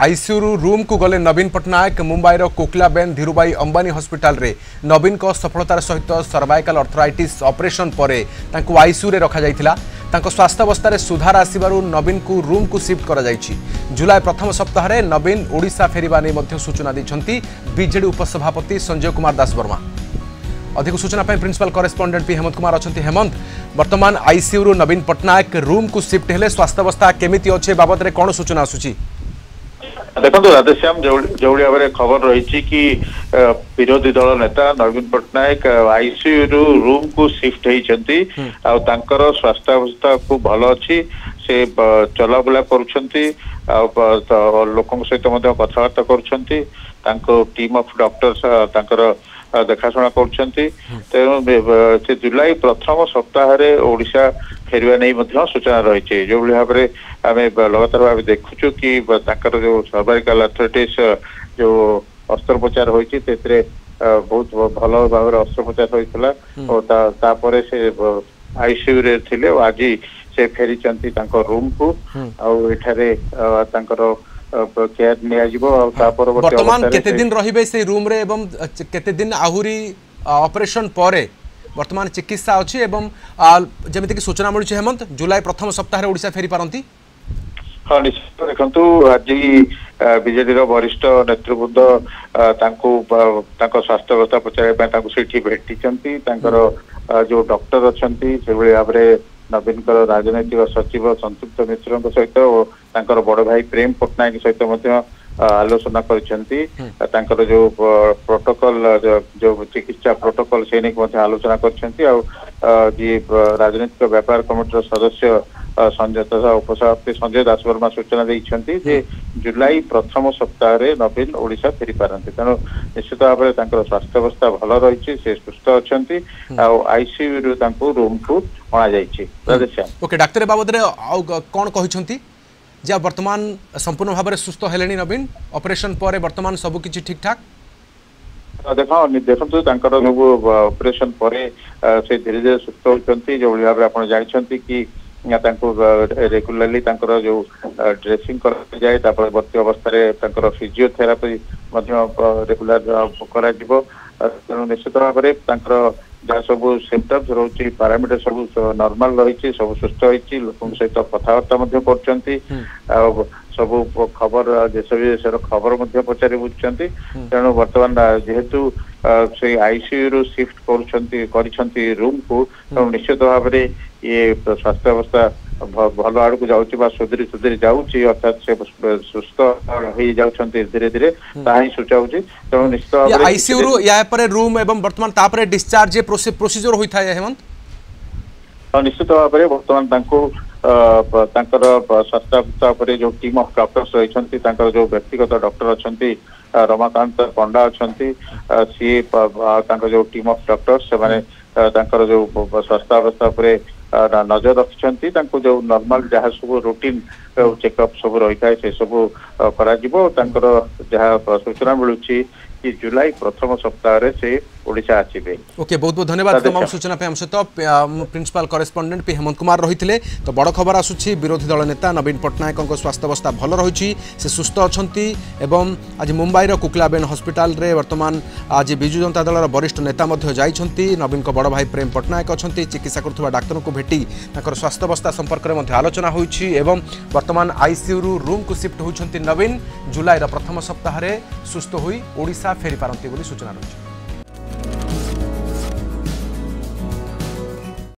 ICU room को गले नवीन Patnaik मुंबईर Kokilaben Dhirubhai Ambani hospital रे नवीन को सफलतार सहित सर्वाइकल अर्थराइटिस ऑपरेशन पर आईसीयू रे रखा जाइथिला। स्वास्थ्य अवस्था सुधार आसबार नवीन को रूम को शिफ्ट करा जाइछि। जुलाई प्रथम सप्ताह रे नवीन ओडिशा फेरिबा नै मध्य सूचना दैछन्ति बीजेडी उपसभापति संजय कुमार दास वर्मा। अधिक सूचना principal correspondent P Hemant Kumar अच्छा। हेमंत, वर्तमान आईसीयू रू नवीन पट्टनायक रूम को शिफ्ट हेले स्वास्थ्य अवस्था केमिति अच्छे बाबद रे कोन सूचना आसुची? देखो राधेश्याम जो भाव खबर रही कि विरोधी दल नेता नवीन पट्टनायक आईसीयू रूम को शिफ्ट होती स्वास्थ्य अवस्था को भल अच्छी से चलाबुला लोकों सहित कथबार्ता कर टीम ऑफ डॉक्टर्स देखाशुना कर जुलाई प्रथम सप्ताह ओडिशा फेरवा नहीं सूचना रही जो भाव में आम लगातार भाव देखुचु कि जो सर्वाइकल अर्थराइटिस जो अस्त्रोपचार होती बहुत भल भाव अस्त्रोपचार होता और से आईसीयू रे थिले आज से फेरी रूम को आठारे केयर वर्तमान केते दिन रहिबे से रूम रे एवं केते दिन आहुरी ऑपरेशन परे वर्तमान चिकित्सा अच्छी एवं जमिति की सूचना मिलुछि हेमंत जुलाई प्रथम सप्ताह ओडिशा फेरी पारंती? हाँ निश्चित देखु आज बीजेडी वरिष्ठ नेतृवृंद स्वास्थ्य अवस्था पचार से भेटी जो डॉक्टर अच्छा से भाव में नवीन राजनैतिक सचिव संतृप्त मिश्र सहित और बड़ भाई प्रेम पट्टनायक सहित आलोचना कर जो प्रोटोकॉल जो चिकित्सा प्रोटोकॉल से नहीं आलोचना कर राजनीतिक व्यापार कमिटी सदस्य संजय तथा उपसभापति संजय दास वर्मा सूचना देते जुलाई प्रथम सप्ताह नवीन ओडिशा फेरी पारती तेणु निश्चित भाव में स्वास्थ्य अवस्था भल रही से सुस्थ अच्छा आईसीयू रूम को अणा ओके डाक्टर बाबद कौन कहते जा वर्तमान संपूर्ण भाव में सुस्थ हेले नवीन ऑपरेशन पर वर्तमान सबकि ठीक ठाक? देखो सब ऑपरेशन पर से धीरे धीरे सुस्थ होती जो भाव में आप जानते कि रेगुलाली जो ड्रेसिंग कराए परवर्ती अवस्था फिजियोथेरापी रेगुलर कर निश्चित भाव में जहाँ सब सिम्पटम्स रोचे पैरामीटर सब नॉर्मल रही सब सुस्थ होती लोक सहित कथबार्ता कर सब खबर देश विदेश खबर पचारि बुझुंट तेणु बर्तमान जेहेतु से आईसीयू शिफ्ट कर रूम को निश्चित भाव में ये स्वास्थ्य अवस्था भल आड़ को जाऊँगी सुधरी सुधरी जाऊँगी अर्थात से सुस्थ हो जाती धीरे धीरे ताही सूचाऊँ तेणु निश्चित भाव आईसीयू या रूम एवं वर्तमान तापर डिस्चार्ज प्रोसीजर होता है हेमंत? निश्चित भाव में बर्तमान स्वास्थ्य अवस्था जो टीम ऑफ डॉक्टर्स रही जो व्यक्तिगत डॉक्टर अच्छा रमाकांत पंडा अच्छा सी जो टीम ऑफ डॉक्टर्स से जो स्वास्थ्य अवस्था नजर रखिंट जो नॉर्मल जहाँ सब रूटीन चेकअप सब रही है से सब कर सूचना मिलूँ कि जुलाई प्रथम सप्ताह से ओडिशा आसीबे। ओके बहुत बहुत धन्यवाद तमाम सूचना पे हम सहित principal correspondent P Hemant Kumar रही। तो बड़ खबर आसुछि विरोधी दल नेता नवीन पट्टनायक स्वास्थ्य अवस्था भल रही से सुस्थ अच्छा एवं आज मुंबईर कोकिलाबेन हॉस्पिटल रे वर्तमान आज विजु जनता दल वरिष्ठ नेता जाइछन्ति नवीन को बड़ भाई प्रेम पट्टनायक अच्छा चिकित्सा करुवा डाक्तर को भेटी स्वास्थ्य अवस्था संपर्क में आलोचना होइछि एवं वर्तमान आईसीयू रूम को शिफ्ट होइछन्ति नवीन जुलाई प्रथम सप्ताह सुस्थ होई ओडिशा फेरी पारंती बोली सूचना रही।